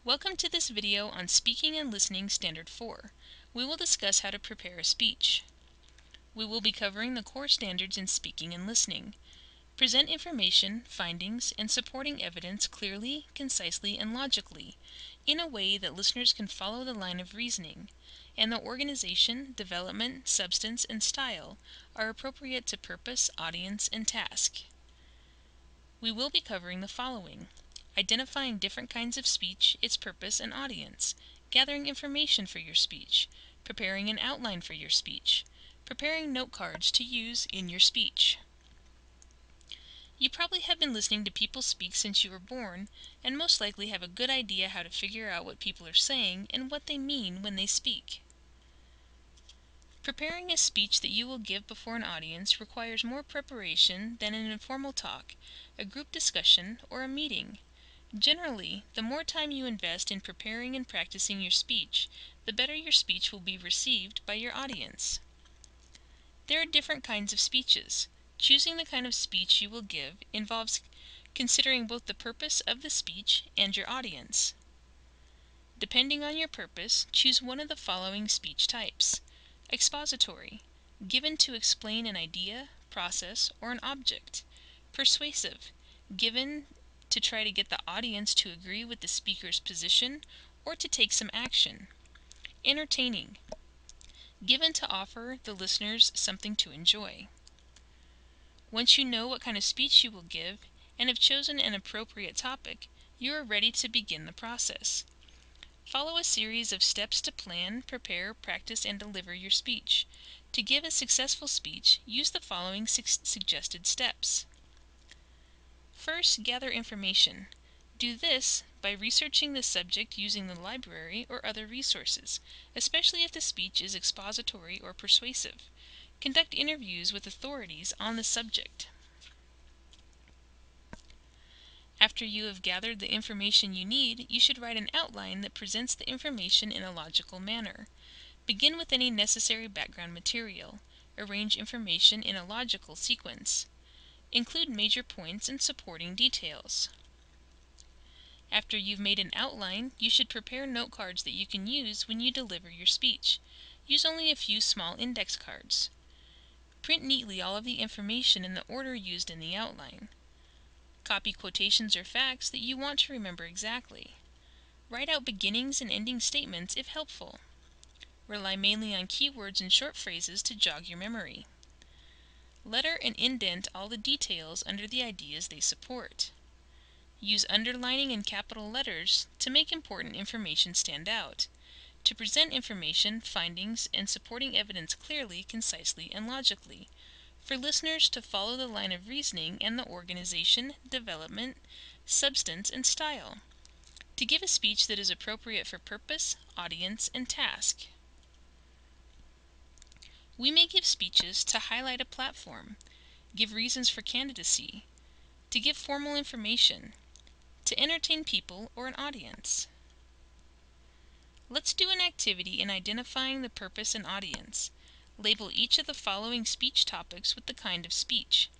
Welcome to this video on Speaking and Listening Standard 4. We will discuss how to prepare a speech. We will be covering the core standards in speaking and listening. Present information, findings, and supporting evidence clearly, concisely, and logically, in a way that listeners can follow the line of reasoning, and the organization, development, substance, and style are appropriate to purpose, audience, and task. We will be covering the following: identifying different kinds of speech, its purpose and audience, gathering information for your speech, preparing an outline for your speech, preparing note cards to use in your speech. You probably have been listening to people speak since you were born, and most likely have a good idea how to figure out what people are saying and what they mean when they speak. Preparing a speech that you will give before an audience requires more preparation than an informal talk, a group discussion, or a meeting. Generally, the more time you invest in preparing and practicing your speech, the better your speech will be received by your audience. There are different kinds of speeches. Choosing the kind of speech you will give involves considering both the purpose of the speech and your audience. Depending on your purpose, choose one of the following speech types: expository, given to explain an idea, process, or an object; persuasive, given to try to get the audience to agree with the speaker's position or to take some action; entertaining, given to offer the listeners something to enjoy. Once you know what kind of speech you will give and have chosen an appropriate topic, you are ready to begin the process. Follow a series of steps to plan, prepare, practice, and deliver your speech. To give a successful speech, use the following suggested steps. First, gather information. Do this by researching the subject using the library or other resources, especially if the speech is expository or persuasive. Conduct interviews with authorities on the subject. After you have gathered the information you need, you should write an outline that presents the information in a logical manner. Begin with any necessary background material. Arrange information in a logical sequence. Include major points and supporting details. After you've made an outline, you should prepare note cards that you can use when you deliver your speech. Use only a few small index cards. Print neatly all of the information in the order used in the outline. Copy quotations or facts that you want to remember exactly. Write out beginnings and ending statements if helpful. Rely mainly on keywords and short phrases to jog your memory. Letter and indent all the details under the ideas they support. Use underlining and capital letters to make important information stand out. To present information, findings, and supporting evidence clearly, concisely, and logically. For listeners to follow the line of reasoning and the organization, development, substance, and style. To give a speech that is appropriate for purpose, audience, and task. We may give speeches to highlight a platform, give reasons for candidacy, to give formal information, to entertain people or an audience. Let's do an activity in identifying the purpose and audience. Label each of the following speech topics with the kind of speech.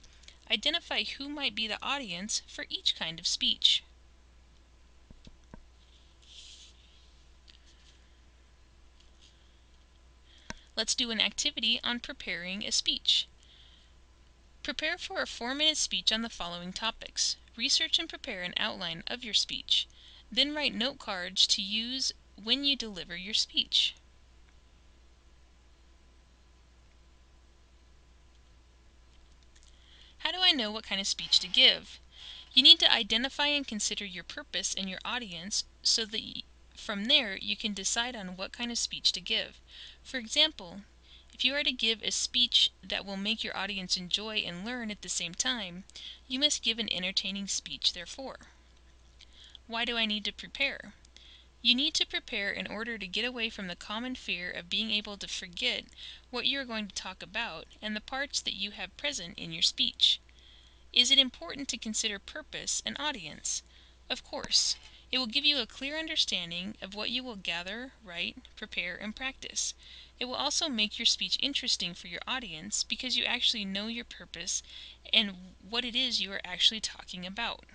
Identify who might be the audience for each kind of speech. Let's do an activity on preparing a speech. Prepare for a 4-minute speech on the following topics. Research and prepare an outline of your speech. Then write note cards to use when you deliver your speech. How do I know what kind of speech to give? You need to identify and consider your purpose and your audience so that from there you can decide on what kind of speech to give. For example, if you are to give a speech that will make your audience enjoy and learn at the same time, you must give an entertaining speech therefore. Why do I need to prepare? You need to prepare in order to get away from the common fear of being able to forget what you are going to talk about and the parts that you have present in your speech. Is it important to consider purpose and audience? Of course. It will give you a clear understanding of what you will gather, write, prepare, and practice. It will also make your speech interesting for your audience because you actually know your purpose and what it is you are actually talking about.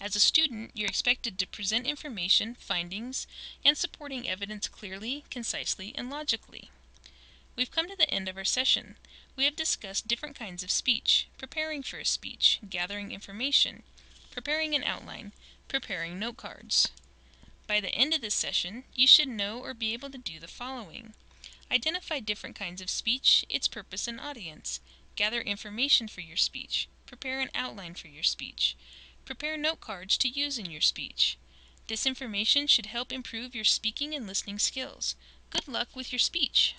As a student, you're expected to present information, findings, and supporting evidence clearly, concisely, and logically. We've come to the end of our session. We have discussed different kinds of speech, preparing for a speech, gathering information, preparing an outline, preparing note cards. By the end of this session, you should know or be able to do the following: identify different kinds of speech, its purpose and audience, gather information for your speech, prepare an outline for your speech, prepare note cards to use in your speech. This information should help improve your speaking and listening skills. Good luck with your speech!